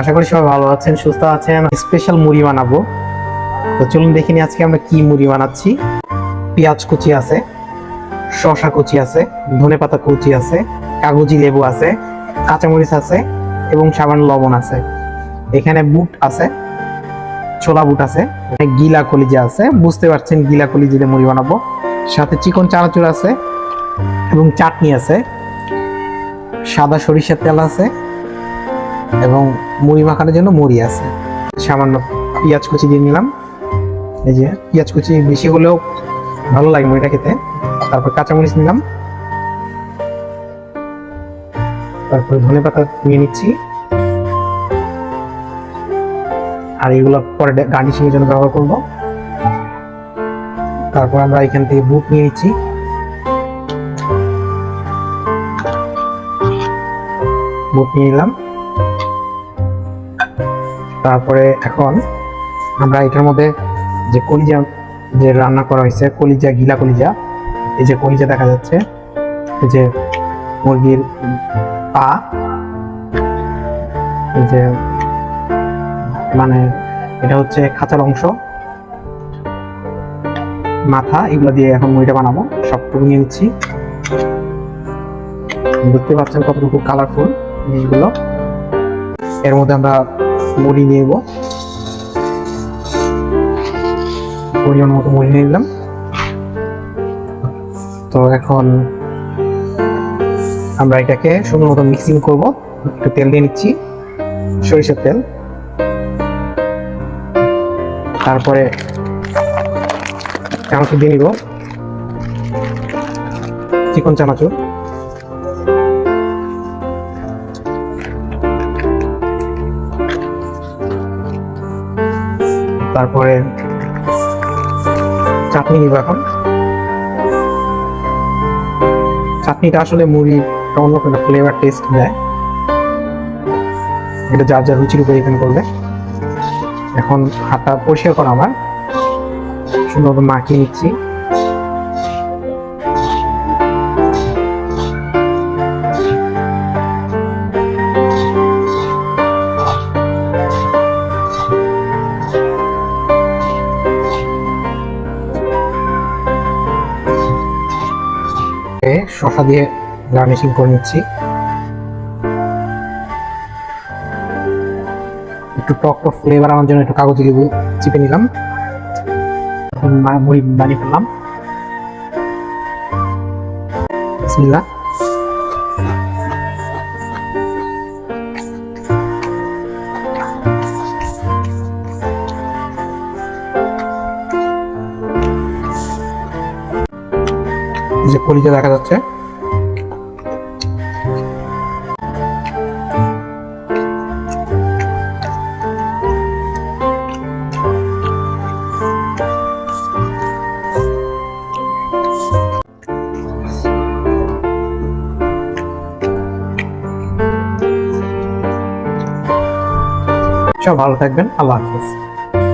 আশা করি সবাই ভালো আছেন, সুস্থ আছেন। স্পেশাল মুড়ি বানাবো, তো চলুন দেখে নিই আজকে আমরা কি মুড়ি বানাচ্ছি। পেঁয়াজ কুচি আছে, শসা কুচি আছে, ধনেপাতা কুচি আছে, কাগজি লেবু আছে, কাঁচামরিচ আছে এবং সামান্য লবণ আছে। এখানে বুট আছে, ছোলা বুট আছে, গিলা কলিজা আছে, বুঝতে পারছেন গিলা কলিজা দিয়ে মুড়ি বানাবো। সাথে চিকন চানাচুর আছে এবং চাটনি আছে, সাদা সরিষার তেল আছে এবং মুড়ি মাখানোর জন্য মুড়ি আছে। সামান্য পেঁয়াজ কুচি দিয়ে নিলাম, এই যে পেঁয়াজ কুচি বেশি হলেও ভালো লাগে মুড়িটা খেতে। তারপর কাঁচামরিচ নিলাম, তারপর ধনেপাতা নিয়ে নিচ্ছি, আর এগুলো পরে গার্নিশিং এর জন্য ব্যবহার করব। তারপর আমরা এখান থেকে বুট নিয়ে নিচ্ছি, বুট নিয়ে নিলাম। তারপরে এখন আমরা এটার মধ্যে যে কলিজা যে রান্না করা হয়েছে, কলিজা গিলা কলিজা, এই যে কলিজা দেখা যাচ্ছে, এই যে মুরগির পা, এই যে মানে এটা হচ্ছে খাঁচার অংশ, মাথা, এগুলো দিয়ে এখন মুড়িটা বানাবো। সবটুকু নিয়ে নিচ্ছি, দেখতে পাচ্ছেন কতটুকু কালারফুল জিনিসগুলো। এর মধ্যে আমরা মুড়ি নিয়ে নেবো, পরিমাণ মতো মুড়ি নিয়ে নিলাম। তো এখন আমরা এটাকে সুন্দর মতো মিক্সিং করবো। একটু তেল দিয়ে নিচ্ছি, সরিষার তেল। তারপরে চানাচুর দিয়ে নিব, চিকন চানাচুর। তারপরে চাটনি নিব। এখন চাটনিটা আসলে মুড়ির অন্য কোনো ফ্লেভার টেস্ট দেয়, এটা যার যার রুচির উপর ডিপেন্ড করবে। এখন হাতটা পরিষ্কার করা আমার, সুন্দরভাবে মাখিয়ে নিচ্ছি। শসা দিয়ে গার্নিশিং করে নিচ্ছি। একটু টক টক ফ্লেভার আনার জন্য একটু কাগজি লেবু চিপে নিলাম। মুড়ি বানিয়ে ফেললাম। বিসমিল্লাহ। যে কলিজা দেখা যাচ্ছে, সব ভালো থাকবেন, আল্লাহ হাফেজ।